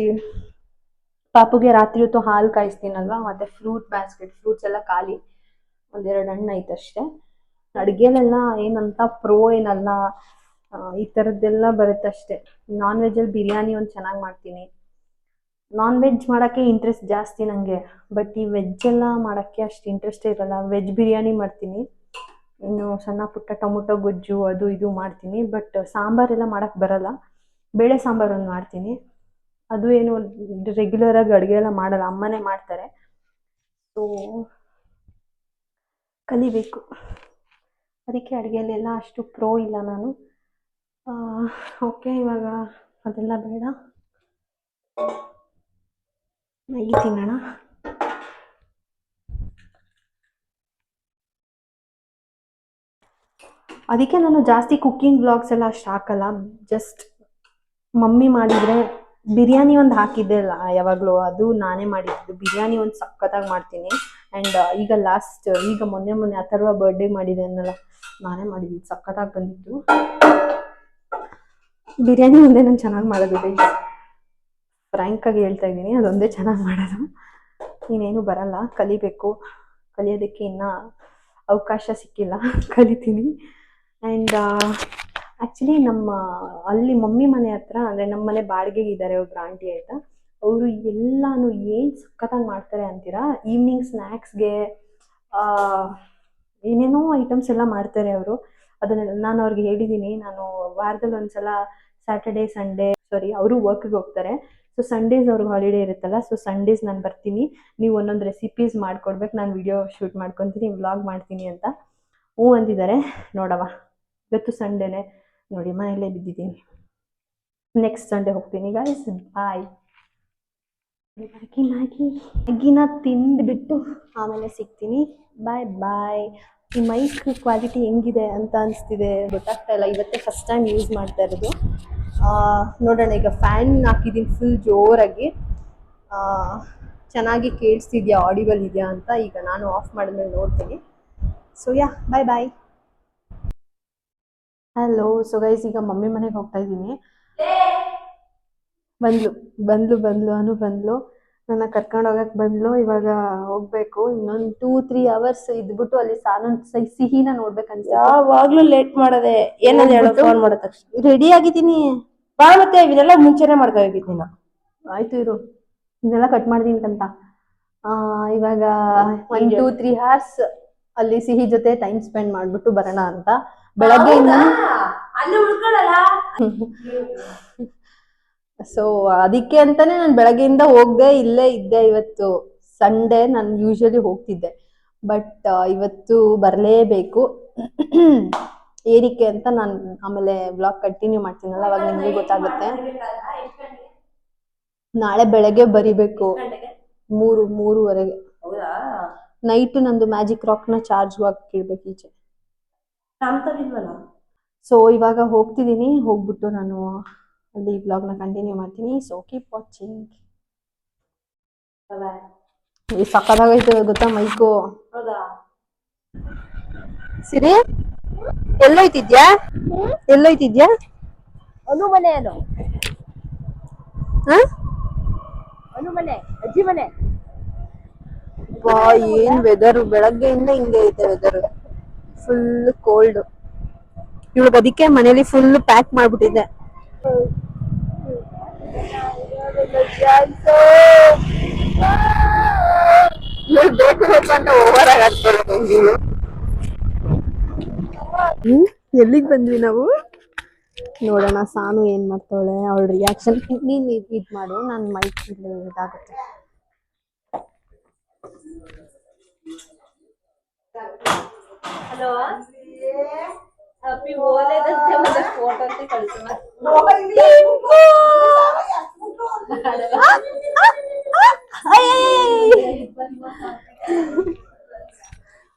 ಪಾಪುಗೆ ರಾತ್ರಿ ಹೊತ್ತು ಹಾಲು ಕಾಯಿಸ್ತೀನಲ್ವ, ಮತ್ತು ಫ್ರೂಟ್ ಬ್ಯಾಸ್ಕೆಟ್, ಫ್ರೂಟ್ಸ್ ಎಲ್ಲ ಖಾಲಿ, ಒಂದೆರಡು ಹಣ್ಣು ಐತಷ್ಟೇ. ಅಡುಗೆಲೆಲ್ಲ ಏನಂತ ಪ್ರೋ ಏನಲ್ಲ, ಈ ಥರದ್ದೆಲ್ಲ ಬರುತ್ತಷ್ಟೇ. ನಾನ್ ವೆಜ್ಜಲ್ಲಿ ಬಿರಿಯಾನಿ ಒಂದು ಚೆನ್ನಾಗಿ ಮಾಡ್ತೀನಿ. ನಾನ್ ವೆಜ್ ಮಾಡೋಕ್ಕೆ ಇಂಟ್ರೆಸ್ಟ್ ಜಾಸ್ತಿ ನನಗೆ, ಬಟ್ ಈ ವೆಜ್ಜೆಲ್ಲ ಮಾಡೋಕ್ಕೆ ಅಷ್ಟು ಇಂಟ್ರೆಸ್ಟೇ ಇರಲ್ಲ. ವೆಜ್ ಬಿರಿಯಾನಿ ಮಾಡ್ತೀನಿ, ಇನ್ನು ಸಣ್ಣ ಪುಟ್ಟ ಟೊಮೊಟೊ ಗೊಜ್ಜು ಅದು ಇದು ಮಾಡ್ತೀನಿ, ಬಟ್ ಸಾಂಬಾರೆಲ್ಲ ಮಾಡೋಕ್ಕೆ ಬರಲ್ಲ. ಬೇಳೆ ಸಾಂಬಾರು ಒಂದು ಮಾಡ್ತೀನಿ, ಅದು ಏನು ರೆಗ್ಯುಲರಾಗಿ ಅಡುಗೆ ಎಲ್ಲ ಮಾಡಲ್ಲ, ಅಮ್ಮನೇ ಮಾಡ್ತಾರೆ. ಸೊ ಕಲಿಬೇಕು, ಅದಕ್ಕೆ ಅಡುಗೆಯಲ್ಲೆಲ್ಲ ಅಷ್ಟು ಪ್ರೋ ಇಲ್ಲ ನಾನು. ಓಕೆ, ಇವಾಗ ಅದೆಲ್ಲ ಬೇಡ, ಮ್ಯಾಗಿ ತಿನ್ನೋಣ. ಅದಕ್ಕೆ ನಾನು ಜಾಸ್ತಿ ಕುಕ್ಕಿಂಗ್ ಬ್ಲಾಗ್ಸ್ ಎಲ್ಲ ಅಷ್ಟು ಹಾಕಲ್ಲ. ಜಸ್ಟ್ ಮಮ್ಮಿ ಮಾಡಿದರೆ ಬಿರಿಯಾನಿ ಒಂದು ಹಾಕಿದ್ದೆ ಅಲ್ಲ ಯಾವಾಗಲೂ, ಅದು ನಾನೇ ಮಾಡಿದ್ದು. ಬಿರಿಯಾನಿ ಒಂದು ಸಖತ್ತಾಗಿ ಮಾಡ್ತೀನಿ. ಆ್ಯಂಡ್ ಈಗ ಮೊನ್ನೆ ಅಥರ್ವ ಬರ್ಡೇ ಮಾಡಿದೆ ಅನ್ನಲ್ಲ, ನಾನೇ ಮಾಡಿದ್ದು, ಸಖತ್ತಾಗಿ ಬಂದಿತ್ತು. ಬಿರಿಯಾನಿ ಒಂದೇ ನಾನು ಚೆನ್ನಾಗಿ ಮಾಡೋದು, ಫ್ರ್ಯಾಂಕಾಗಿ ಹೇಳ್ತಾ ಇದ್ದೀನಿ, ಅದೊಂದೇ ಚೆನ್ನಾಗಿ ಮಾಡೋದು, ಇನ್ನೇನು ಬರಲ್ಲ. ಕಲಿಯೋದಕ್ಕೆ ಇನ್ನೂ ಅವಕಾಶ ಸಿಕ್ಕಿಲ್ಲ, ಕಲಿತೀನಿ. ಆ್ಯಂಡ್ ಆ್ಯಕ್ಚುಲಿ ಅಲ್ಲಿ ಮಮ್ಮಿ ಮನೆ ಹತ್ರ, ಅಂದರೆ ನಮ್ಮ ಮನೆ ಬಾಡಿಗೆಗೆ ಇದ್ದಾರೆ ಒಬ್ರು ಆಂಟಿ ಆಯಿತಾ, ಅವರು ಎಲ್ಲನೂ ಏನು ಸಖತ್ತಾಗಿ ಮಾಡ್ತಾರೆ ಅಂತೀರಾ. ಈವ್ನಿಂಗ್ ಸ್ನ್ಯಾಕ್ಸ್ಗೆ ಏನೇನೋ ಐಟಮ್ಸ್ ಎಲ್ಲ ಮಾಡ್ತಾರೆ ಅವರು. ಅದನ್ನೆಲ್ಲ ನಾನು ಅವ್ರಿಗೆ ಹೇಳಿದ್ದೀನಿ, ನಾನು ವಾರದಲ್ಲಿ ಒಂದ್ಸಲ ಸ್ಯಾಟರ್ಡೇ ಸಂಡೇ, ಅವರು ವರ್ಕಿಗೆ ಹೋಗ್ತಾರೆ, ಸೊ ಸಂಡೇಸ್ ಅವ್ರಿಗೆ ಹಾಲಿಡೇ ಇರುತ್ತಲ್ಲ, ಸೊ ಸಂಡೇಸ್ ನಾನು ಬರ್ತೀನಿ, ನೀವು ಒಂದೊಂದು ರೆಸಿಪೀಸ್ ಮಾಡಿಕೊಡ್ಬೇಕು, ನಾನು ವಿಡಿಯೋ ಶೂಟ್ ಮಾಡ್ಕೊತೀನಿ, ವ್ಲಾಗ್ ಮಾಡ್ತೀನಿ ಅಂತ ಹ್ಞೂ ಅಂದಿದ್ದಾರೆ. ನೋಡವ, ಇವತ್ತು ಸಂಡೇನೆ ನೋಡಿ, ಮನೆಯಲ್ಲೇ ಬಿದ್ದಿದ್ದೀನಿ. ನೆಕ್ಸ್ಟ್ ಸಂಡೇ ಹೋಗ್ತೀನಿ ಗೈಸ್. ಬಾಯ್. ಮ್ಯಾಗಿನ ತಿಂದುಬಿಟ್ಟು ಆಮೇಲೆ ಸಿಗ್ತೀನಿ. ಬಾಯ್ ಬಾಯ್. ಈ ಮೈಕ್ ಕ್ವಾಲಿಟಿ ಹೆಂಗಿದೆ ಅಂತ ಅನಿಸ್ತಿದೆ ಗೊತ್ತಾಗ್ತಾ ಇಲ್ಲ, ಇವತ್ತೇ ಫಸ್ಟ್ ಟೈಮ್ ಯೂಸ್ ಮಾಡ್ತಾ ಇರೋದು. ನೋಡೋಣ, ಈಗ ಫ್ಯಾನ್ ಹಾಕಿದ್ದೀನಿ ಫುಲ್ ಜೋರಾಗಿ, ಚೆನ್ನಾಗಿ ಕೇಳಿಸ್ತಿದ್ಯಾ, ಆಡಿಬಲ್ ಇದೆಯಾ ಅಂತ ಈಗ ನಾನು ಆಫ್ ಮಾಡಿದ್ಮೇಲೆ ನೋಡ್ತೀನಿ. ಸೊ ಯಾ, ಬಾಯ್ ಬಾಯ್. ಹಲೋ. ಸೊ ಗೈಸ್, ಈಗ ಮಮ್ಮಿ ಮನೆಗೆ ಹೋಗ್ತಾ ಇದ್ದೀನಿ. ಬಂದ್ಲು ನನ್ನ ಕರ್ಕೊಂಡು ಹೋಗಕ್ಕೆ ಬಂದ್ಲು. ಇವಾಗ ಹೋಗ್ಬೇಕು, ಇನ್ನೊಂದು 2-3 ಅವರ್ಸ್ ಇದ್ಬಿಟ್ಟು ಅಲ್ಲಿ ಸಿಹಿನ ನೋಡ್ಬೇಕಂತ. ಯಾವಾಗ್ಲೂ ಲೇಟ್ ಮಾಡದೆ, ಏನಂತ ಹೇಳೋ, ಫೋನ್ ಮಾಡೋ ತಕ್ಷಣ ರೆಡಿ ಆಗಿದ್ದೀನಿ ಬಾ, ಮತ್ತೆ ಇದೆಲ್ಲ ಮುಂಚೆನೆ ಮಾಡ್ಕೋಬೇಕಿತ್ತು ನೀನು. ಆಯ್ತು ಇರು, ಇದೆಲ್ಲ ಕಟ್ ಮಾಡ್ತೀನಿ ಅಂತ. ಇವಾಗ 1-2-3 ಅವರ್ಸ್ ಅಲ್ಲಿ ಸಿಹಿ ಜೊತೆ ಟೈಮ್ ಸ್ಪೆಂಡ್ ಮಾಡ್ಬಿಟ್ಟು ಬರೋಣ ಅಂತ. ಬೆಳಗ್ಗೆಯಿಂದ ಅಲ್ಲಿ ಉಳ್ಕೊಳ್ಳಲ್ಲ. ಸೊ ಅದಕ್ಕೆ ಅಂತಾನೆ ನಾನು ಬೆಳಗ್ಗೆಯಿಂದ ಹೋಗದೆ, ಇಲ್ಲೇ ಇದ್ದೆ. ಇವತ್ತು ಸಂಡೇ, ನಾನು ಯೂಶಲಿ ಹೋಗ್ತಿದ್ದೆ, ಬಟ್ ಇವತ್ತು ಬರಲೇಬೇಕು. ಏನಕ್ಕೆ ಅಂತ ನಾನು ಆಮೇಲೆ ಬ್ಲಾಗ್ ಕಂಟಿನ್ಯೂ ಮಾಡ್ತೀನಲ್ಲ, ಅವಾಗ ನಿಮಗೆ ಗೊತ್ತಾಗುತ್ತೆ. ನಾಳೆ ಬೆಳಗ್ಗೆ ಬರಿಬೇಕು, 3-3:30. ನೈಟ್ ನಂದು ಮ್ಯಾಜಿಕ್ ರಾಕ್ನ ಚಾರ್ಜ್ ಹಾಕಿಡ್ಬೇಕು ಈಚೆ. ಸೊ ಇವಾಗ ಹೋಗ್ತಿದ್ದೀನಿ, ಹೋಗ್ಬಿಟ್ಟು ನಾನು ಅಲ್ಲಿ ಬ್ಲಾಗ್ನ ಕಂಟಿನ್ಯೂ ಮಾಡ್ತೀನಿ. So keep watching. ಸಕ್ಕತ್ತಾಗೈತೆ ಗೊತ್ತಾ ಮೈಕು. ಸಿರಿ, ಎಲ್ಲೋಯ್ತಿದ್ಯಾ? ಅನು ಮನೆ, ಅನು ಮನೆ, ಅಜ್ಜಿ ಮನೆ. ಏನ್ ವೆದರ್, ಬೆಳಗ್ಗೆಯಿಂದ ಹಿಂಗೆ ಐತೆ ವೆದರ್, ಫುಲ್ ಕೋಲ್ಡ್. ಇವಾಗ ಅದಕ್ಕೆ ಮನೇಲಿ ಫುಲ್ ಪ್ಯಾಕ್ ಮಾಡ್ಬಿಟ್ಟಿದ್ದೆ. ಎಲ್ಲಿಗೆ ಬಂದ್ವಿ ನಾವು? ನೋಡೋಣ ಸಾನು ಏನ್ ಮಾಡ್ತಾವಳೆ, ಅವಳ ರಿಯಾಕ್ಷನ್. ನೀನ್ ಇದ್ ಮಾಡು, ನಾನು ಮೈಕ್ ಇಲ್ಲಿ ಇದಾಗುತ್ತೆ. ಹಲೋ, ಹ್ಯಾಪಿ ಓಲೆದಂತೆ ಮತ್ತೆ ಫೋಟೋ ಅಂತ ಕಳಿಸೋಣ.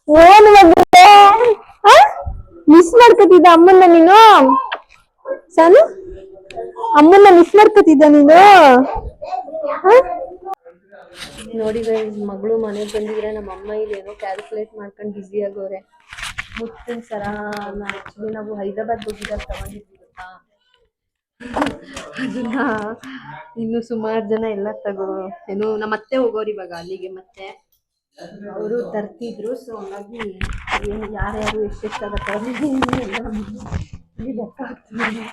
ಏನು ಮಗುವೆ ಮಿಸ್ ಮಾಡ್ಕೊತಿದ್ದ ಅಮ್ಮನ್ನ ನೀನು ಸಾನು ಅಮ್ಮನ್ನ ಮಿಸ್ ಮಾಡ್ಕೊತಿದ್ದ ನೀನು ನೋಡಿ ಮಗಳು ಮನೆಗೆ ಬಂದಿದ್ರೆ ನಮ್ಮ ಅಮ್ಮ ಇಲ್ಲೇನೋ ಕ್ಯಾಲ್ಕುಲೇಟ್ ಮಾಡ್ಕೊಂಡು ಬ್ಯುಸಿ ಆಗೋರೆ ಮುತ್ತಿನ ಸರ ಆಕ್ಚುಲಿ ನಾವು ಹೈದರಾಬಾದ್ ಹೋಗಿದಾಗ ತಗೊಂಡಿದ್ವಿ ಗೊತ್ತಾ ಅದನ್ನ ಇನ್ನು ಸುಮಾರು ಜನ ಎಲ್ಲ ಏನು ನಮ್ಮ ಅತ್ತೆ ಹೋಗೋರು ಇವಾಗ ಅಲ್ಲಿಗೆ ಮತ್ತೆ ಅವರು ತರ್ತಿದ್ರು ಸೊ ಹಂಗಾಗಿ ಏನು ಯಾರ್ಯಾರು ಎಷ್ಟೆಷ್ಟಾಗತ್ತೆ ಲೆಕ್ಕ ಹಾಕ್ತೀನಿ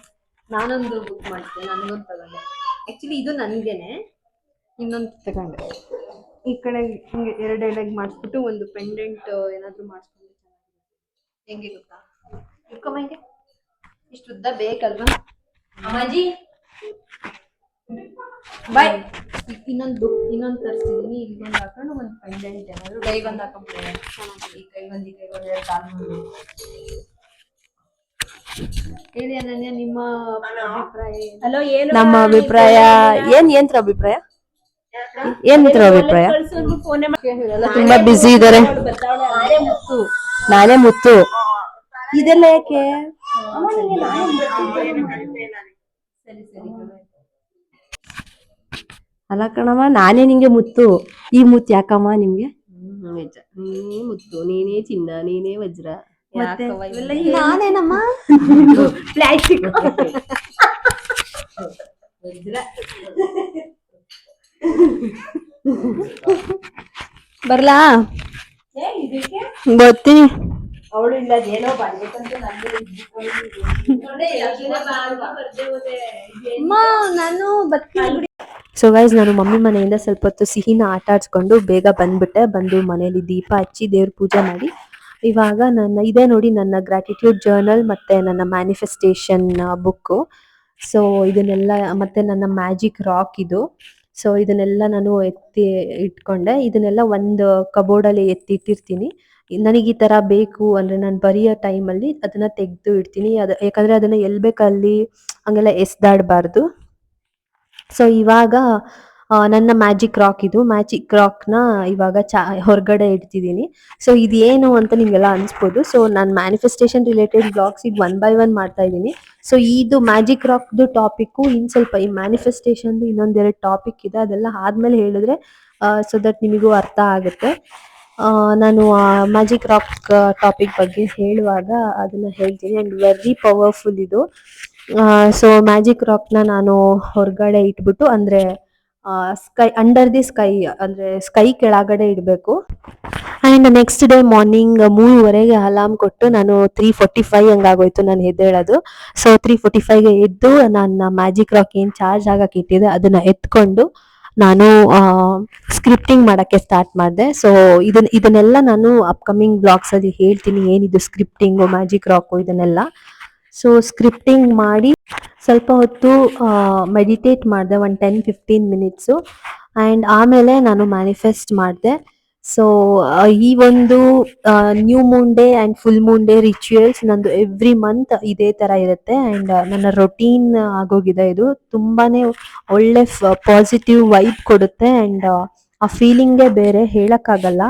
ನಾನೊಂದು ಬುಕ್ ಮಾಡ್ತೀನಿ ನನಗೊಂದು ತಗೊಂಡೆ ಆ್ಯಕ್ಚುಲಿ ಇದು ನನಗೇನೆ ಇನ್ನೊಂದು ತಗೊಂಡೆ ಈ ಕಡೆ ಹಿಂಗೆ ಎರಡೆರಡಾಗಿ ಮಾಡಿಸ್ಬಿಟ್ಟು ಒಂದು ಪೆಂಡೆಂಟ್ ಏನಾದರೂ ಮಾಡಿಸ್ಕೊಂಡು ಹೆಂಗೆ ಗೊತ್ತಾ ಇಟ್ಕೊಂಬಂಗೆ ಇಷ್ಟು ಉದ್ದ ಬೇಕಲ್ವಾ ಅಮ್ಮಾಜಿ ಬಾಯ್ ಇನ್ನೊಂದು ತರಿಸಿದೀನಿ ಇಲ್ಲೊಂದು ಹಾಕೊಂಡು ಒಂದು ಪೆಂಡೆಂಟ್ ಏನಾದ್ರು ಕೈಗೊಂದು ಹಾಕೊಂಡ್ಬಿಟ್ಟೆ ಚೆನ್ನಾಗಿ ಕೈಗೊಂದು ಎರಡು ಕಾಲು ಹೇಳಿ ಅನನ್ಯ ನಿಮ್ಮ ಅಭಿಪ್ರಾಯ ಹಲೋ ಏನು ನಮ್ಮ ಅಭಿಪ್ರಾಯ ಏನ್ರ ಅಭಿಪ್ರಾಯ ಏನಿದ್ರ ಅಭಿಪ್ರಾಯ ತುಂಬಾ ಬ್ಯುಸಿ ಇದಾರೆ ನಾನೇ ಮುತ್ತು ಇದೆಲ್ಲ ಯಾಕೆ ಅಲ್ಲ ಕಣಮ್ಮ ನಾನೇ ನಿಂಗೆ ಮುತ್ತು ಈ ಮುತ್ತು ಯಾಕಮ್ಮ ನಿಮ್ಗೆ ನಿಜ ನೀನೇ ಮುತ್ತು ನೀನೇ ಚಿನ್ನ ನೀನೇ ವಜ್ರ ನಾನೇನಮ್ಮ ಪ್ಲಾಸ್ಟಿಕ್ ಬರ್ಲಾ ಬರ್ತೀನಿ ಅವಳು ಇಲ್ಲ ಏನೋ ನಾನು ಸೊ ಗೈಸ್ ನಾನು ಮಮ್ಮಿ ಮನೆಯಿಂದ ಸ್ವಲ್ಪ ಹೊತ್ತು ಸಿಹಿನ ಆಟ ಆಡ್ಸ್ಕೊಂಡು ಬೇಗ ಬಂದ್ಬಿಟ್ಟೆ ಬಂದು ಮನೇಲಿ ದೀಪ ಹಚ್ಚಿ ದೇವ್ರ ಪೂಜೆ ಮಾಡಿ ಇವಾಗ ಇದೇ ನೋಡಿ ನನ್ನ ಗ್ರಾಟಿಟ್ಯೂಡ್ ಜರ್ನಲ್ ಮತ್ತೆ ನನ್ನ ಮ್ಯಾನಿಫೆಸ್ಟೇಷನ್ ಬುಕ್ಕು ಸೊ ಇದನ್ನೆಲ್ಲ ಮತ್ತೆ ನನ್ನ ಮ್ಯಾಜಿಕ್ ರಾಕ್ ಇದು ಸೊ ಇದನ್ನೆಲ್ಲ ನಾನು ಎತ್ತಿ ಇಟ್ಕೊಂಡೆ ಇದನ್ನೆಲ್ಲ ಒಂದು ಕಬೋರ್ಡಲ್ಲಿ ಎತ್ತಿಟ್ಟಿರ್ತೀನಿ ನನಗೆ ಈ ಥರ ಬೇಕು ಅಂದರೆ ನಾನು ಬರೆಯೋ ಟೈಮಲ್ಲಿ ಅದನ್ನು ತೆಗೆದು ಇಡ್ತೀನಿ ಯಾಕಂದರೆ ಅದನ್ನು ಎಲ್ಲಿ ಬೇಕಲ್ಲಿ ಹಂಗೆಲ್ಲ ಎಸ್ದಾಡಬಾರ್ದು ಸೊ ಇವಾಗ ನನ್ನ ಮ್ಯಾಜಿಕ್ ರಾಕ್ ಇದು ಮ್ಯಾಜಿಕ್ ರಾಕ್ನ ಇವಾಗ ಹೊರಗಡೆ ಇಡ್ತಿದ್ದೀನಿ ಸೊ ಇದೇನು ಅಂತ ನಿಮಗೆಲ್ಲ ಅನಿಸ್ಬೋದು ಸೊ ನಾನು ಮ್ಯಾನಿಫೆಸ್ಟೇಷನ್ ರಿಲೇಟೆಡ್ ಬ್ಲಾಗ್ಸ್ ಈಗ 1 by 1 ಮಾಡ್ತಾ ಇದ್ದೀನಿ ಸೊ ಇದು ಮ್ಯಾಜಿಕ್ ರಾಕ್ದು ಟಾಪಿಕ್ಕು ಇನ್ನು ಸ್ವಲ್ಪ ಈ ಮ್ಯಾನಿಫೆಸ್ಟೇಷನ್ದು ಇನ್ನೊಂದೆರಡು ಟಾಪಿಕ್ ಇದೆ ಅದೆಲ್ಲ ಆದಮೇಲೆ ಹೇಳಿದ್ರೆ ಸೊ ದಟ್ ನಿಮಗೂ ಅರ್ಥ ಆಗುತ್ತೆ ನಾನು ಮ್ಯಾಜಿಕ್ ರಾಕ್ ಟಾಪಿಕ್ ಬಗ್ಗೆ ಹೇಳುವಾಗ ಅದನ್ನು ಹೇಳ್ತೀನಿ ಆ್ಯಂಡ್ ವೆರಿ ಪವರ್ಫುಲ್ ಇದು ಸೊ ಮ್ಯಾಜಿಕ್ ರಾಕ್ನ ನಾನು ಹೊರಗಡೆ ಇಟ್ಬಿಟ್ಟು ಅಂದರೆ ಸ್ಕೈ ಅಂಡರ್ ದಿ ಸ್ಕೈ ಅಂದರೆ ಸ್ಕೈ ಕೆಳಗಡೆ ಇಡಬೇಕು ಆ್ಯಂಡ್ ನೆಕ್ಸ್ಟ್ ಡೇ ಮಾರ್ನಿಂಗ್ 3:30ಗೆ ಅಲಾರ್ಮ್ ಕೊಟ್ಟು ನಾನು 3:45 ಹಂಗಾಗೋಯ್ತು ನಾನು ಎದ್ದೇಳೋದು ಸೊ 3:45ಗೆ ಎದ್ದು ನನ್ನ ಮ್ಯಾಜಿಕ್ ರಾಕ್ ಏನು ಚಾರ್ಜ್ ಆಗಕ್ಕೆ ಇಟ್ಟಿದೆ ಅದನ್ನು ಎತ್ಕೊಂಡು ನಾನು ಸ್ಕ್ರಿಪ್ಟಿಂಗ್ ಮಾಡೋಕ್ಕೆ ಸ್ಟಾರ್ಟ್ ಮಾಡಿದೆ ಸೊ ಇದನ್ನೆಲ್ಲ ನಾನು ಅಪ್ಕಮಿಂಗ್ ಬ್ಲಾಗ್ಸಲ್ಲಿ ಹೇಳ್ತೀನಿ ಏನಿದು ಸ್ಕ್ರಿಪ್ಟಿಂಗು ಮ್ಯಾಜಿಕ್ ರಾಕು ಇದನ್ನೆಲ್ಲ ಸೊ ಸ್ಕ್ರಿಪ್ಟಿಂಗ್ ಮಾಡಿ ಸ್ವಲ್ಪ ಹೊತ್ತು ಮೆಡಿಟೇಟ್ ಮಾಡಿದೆ ಒಂದು 10-15 ಮಿನಿಟ್ಸು ಆ್ಯಂಡ್ ಆಮೇಲೆ ನಾನು ಮ್ಯಾನಿಫೆಸ್ಟ್ ಮಾಡಿದೆ ಸೊ ಈ ಒಂದು new moon day and full moon day rituals ನಂದು ಎವ್ರಿ ಮಂತ್ ಇದೇ ಥರ ಇರುತ್ತೆ ಆ್ಯಂಡ್ ನನ್ನ ರೊಟೀನ್ ಆಗೋಗಿದೆ ಇದು ತುಂಬಾ ಒಳ್ಳೆ ಪಾಸಿಟಿವ್ ವೈಬ್ ಕೊಡುತ್ತೆ ಆ್ಯಂಡ್ ಆ ಫೀಲಿಂಗೇ ಬೇರೆ ಹೇಳೋಕ್ಕಾಗಲ್ಲ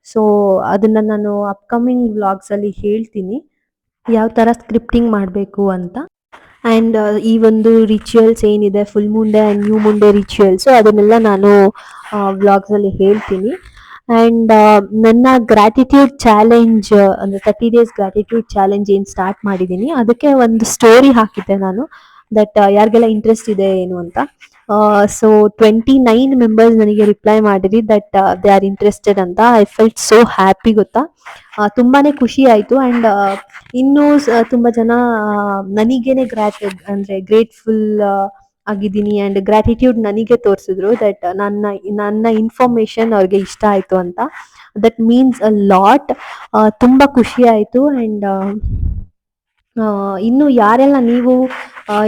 ಸೊ ಅದನ್ನು ನಾನು ಅಪ್ಕಮಿಂಗ್ ವ್ಲಾಗ್ಸಲ್ಲಿ ಹೇಳ್ತೀನಿ ಯಾವ ಥರ ಸ್ಕ್ರಿಪ್ಟಿಂಗ್ ಮಾಡಬೇಕು ಅಂತ ಆ್ಯಂಡ್ ಈ ಒಂದು ರಿಚುವಲ್ಸ್ ಏನಿದೆ full moon day and new moon day rituals ಅದನ್ನೆಲ್ಲ ನಾನು ವ್ಲಾಗ್ಸಲ್ಲಿ ಹೇಳ್ತೀನಿ ಆ್ಯಂಡ್ ನನ್ನ ಗ್ರ್ಯಾಟಿಟ್ಯೂಡ್ ಚಾಲೆಂಜ್ ಅಂದರೆ 30 days ಗ್ರ್ಯಾಟಿಟ್ಯೂಡ್ ಚಾಲೆಂಜ್ ಏನು ಸ್ಟಾರ್ಟ್ ಮಾಡಿದ್ದೀನಿ ಅದಕ್ಕೆ ಒಂದು ಸ್ಟೋರಿ ಹಾಕಿದ್ದೆ ನಾನು ದಟ್ ಯಾರಿಗೆಲ್ಲ ಇಂಟ್ರೆಸ್ಟ್ ಇದೆ ಏನು ಅಂತ ಸೊ 29 ಮೆಂಬರ್ಸ್ ನನಗೆ ರಿಪ್ಲೈ ಮಾಡಿರಿ ದಟ್ ದೇ ಆರ್ ಇಂಟ್ರೆಸ್ಟೆಡ್ ಅಂತ ಐ ಫೆಲ್ಟ್ ಸೋ ಹ್ಯಾಪಿ ಗೊತ್ತಾ ತುಂಬಾ ಖುಷಿ ಆಯಿತು ಆ್ಯಂಡ್ ಇನ್ನೂ ತುಂಬ ಜನ ನನಗೇನೆ ಅಂದರೆ ಗ್ರೇಟ್ಫುಲ್ ಆಗಿದ್ದೀನಿ ಆ್ಯಂಡ್ ಗ್ರ್ಯಾಟಿಟ್ಯೂಡ್ ನನಗೆ ತೋರಿಸಿದ್ರು ದಟ್ ನನ್ನ ಇನ್ಫಾರ್ಮೇಷನ್ ಅವ್ರಿಗೆ ಇಷ್ಟ ಆಯಿತು ಅಂತ ದಟ್ ಮೀನ್ಸ್ ಅ ಲಾಟ್ ತುಂಬ ಖುಷಿ ಆಯಿತು ಆ್ಯಂಡ್ ಇನ್ನು ಯಾರೆಲ್ಲ ನೀವು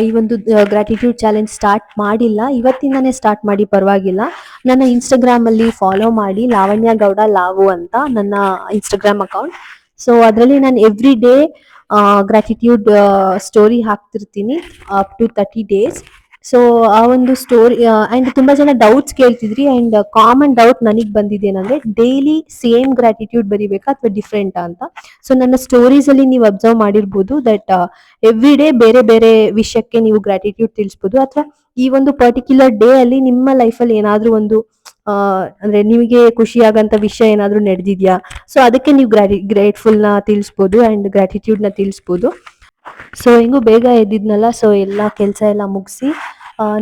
ಈ ಒಂದು ಗ್ರ್ಯಾಟಿಟ್ಯೂಡ್ ಚಾಲೆಂಜ್ ಸ್ಟಾರ್ಟ್ ಮಾಡಿಲ್ಲ ಇವತ್ತಿಂದನೇ ಸ್ಟಾರ್ಟ್ ಮಾಡಿ ಪರವಾಗಿಲ್ಲ ನನ್ನ ಇನ್ಸ್ಟಾಗ್ರಾಮಲ್ಲಿ ಫಾಲೋ ಮಾಡಿ ಲಾವಣ್ಯ ಗೌಡ ಲಾವು ಅಂತ ನನ್ನ ಇನ್ಸ್ಟಾಗ್ರಾಮ್ ಅಕೌಂಟ್ ಸೊ ಅದರಲ್ಲಿ ನಾನು ಎವ್ರಿ ಡೇ ಗ್ರ್ಯಾಟಿಟ್ಯೂಡ್ ಸ್ಟೋರಿ ಹಾಕ್ತಿರ್ತೀನಿ ಅಪ್ ಟು 30 days ಸೊ ಆ ಒಂದು ಸ್ಟೋರಿ ಆ್ಯಂಡ್ ತುಂಬ ಜನ ಡೌಟ್ಸ್ ಕೇಳ್ತಿದ್ರಿ ಆ್ಯಂಡ್ ಕಾಮನ್ ಡೌಟ್ ನನಗೆ ಬಂದಿದ್ದೇನೆಂದರೆ ಡೈಲಿ ಸೇಮ್ ಗ್ರ್ಯಾಟಿಟ್ಯೂಡ್ ಬರಿಬೇಕಾ ಅಥವಾ ಡಿಫ್ರೆಂಟಾ ಅಂತ. ಸೊ ನನ್ನ ಸ್ಟೋರೀಸಲ್ಲಿ ನೀವು ಅಬ್ಸರ್ವ್ ಮಾಡಿರ್ಬೋದು ದಟ್ ಎವ್ರಿ ಡೇ ಬೇರೆ ಬೇರೆ ವಿಷಯಕ್ಕೆ ನೀವು ಗ್ರ್ಯಾಟಿಟ್ಯೂಡ್ ತಿಳಿಸ್ಬೋದು, ಅಥವಾ ಈ ಒಂದು ಪರ್ಟಿಕ್ಯುಲರ್ ಡೇ ಅಲ್ಲಿ ನಿಮ್ಮ ಲೈಫಲ್ಲಿ ಏನಾದರೂ ಒಂದು ಅಂದ್ರೆ ನಿಮಗೆ ಖುಷಿಯಾಗಂತ ವಿಷಯ ಏನಾದರೂ ನಡೆದಿದ್ಯಾ, ಸೊ ಅದಕ್ಕೆ ನೀವು ಗ್ರೇಟ್ಫುಲ್ನ ತಿಳಿಸ್ಬೋದು ಆ್ಯಂಡ್ ಗ್ರ್ಯಾಟಿಟ್ಯೂಡ್ನ ತಿಳಿಸ್ಬೋದು. ಸೊ ಹೆಂಗೂ ಬೇಗ ಎದ್ದಿದ್ನಲ್ಲ, ಸೊ ಎಲ್ಲ ಕೆಲಸ ಎಲ್ಲ ಮುಗಿಸಿ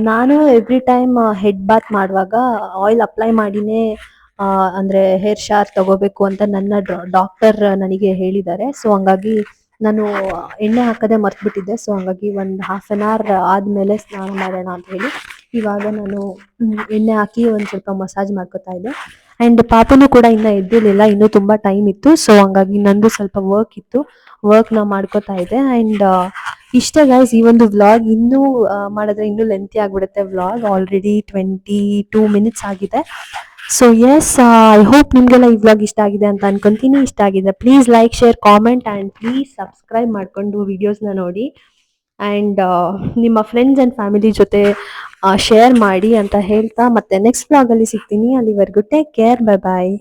ನಾನು ಎವ್ರಿ ಟೈಮ್ ಹೆಡ್ ಬಾತ್ ಮಾಡುವಾಗ ಆಯಿಲ್ ಅಪ್ಲೈ ಮಾಡಿನೇ ಅಂದರೆ ಹೇರ್ ಶಾರ್ ತಗೋಬೇಕು ಅಂತ ನನ್ನ ಡಾಕ್ಟರ್ ನನಗೆ ಹೇಳಿದ್ದಾರೆ. ಸೊ ಹಂಗಾಗಿ ನಾನು ಎಣ್ಣೆ ಹಾಕೋದೇ ಮರ್ತ್ಬಿಟ್ಟಿದ್ದೆ. ಸೊ ಹಂಗಾಗಿ ಒಂದು ಹಾಫ್ ಆನ್ ಅವರ್ ಆದಮೇಲೆ ಸ್ನಾನ ಮಾಡೋಣ ಅಂತ ಹೇಳಿ ಇವಾಗ ನಾನು ಎಣ್ಣೆ ಹಾಕಿ ಒಂದು ಸ್ವಲ್ಪ ಮಸಾಜ್ ಮಾಡ್ಕೊತಾ ಇದ್ದೆ. ಆ್ಯಂಡ್ ಪಾಪನು ಕೂಡ ಇನ್ನೂ ಎದ್ದಿರಲಿಲ್ಲ, ಇನ್ನೂ ತುಂಬ ಟೈಮ್ ಇತ್ತು. ಸೊ ಹಂಗಾಗಿ ನಂದು ಸ್ವಲ್ಪ ವರ್ಕ್ ಇತ್ತು, ವರ್ಕ್ನ ಮಾಡ್ಕೋತಾ ಇದ್ದೆ. ಆ್ಯಂಡ್ ಇಷ್ಟ ಗೈಸ್ ಈ ಒಂದು ವ್ಲಾಗ್. ಇನ್ನೂ ಮಾಡಿದ್ರೆ ಇನ್ನೂ ಲೆಂತಿ ಆಗಿಬಿಡುತ್ತೆ ವ್ಲಾಗ್. ಆಲ್ರೆಡಿ 22 ಮಿನಿಟ್ಸ್ ಆಗಿದೆ. ಸೊ ಎಸ್, ಐ ಹೋಪ್ ನಿಮಗೆಲ್ಲ ಈ ವ್ಲಾಗ್ ಇಷ್ಟ ಆಗಿದೆ ಅಂತ ಅನ್ಕೊಂತೀನಿ. ಇಷ್ಟ ಆಗಿದೆ please like, share, comment and please subscribe ಮಾಡಿಕೊಂಡು ವಿಡಿಯೋಸ್ನ ನೋಡಿ. ಆ್ಯಂಡ್ ನಿಮ್ಮ ಫ್ರೆಂಡ್ಸ್ ಆ್ಯಂಡ್ ಫ್ಯಾಮಿಲಿ ಜೊತೆ ಶೇರ್ ಮಾಡಿ ಅಂತ ಹೇಳ್ತಾ ಮತ್ತೆ ನೆಕ್ಸ್ಟ್ ವ್ಲಾಗಲ್ಲಿ ಸಿಗ್ತೀನಿ. ಅಲ್ಲಿವರೆಗೂ ಟೇಕ್ ಕೇರ್, ಬೈ ಬಾಯ್.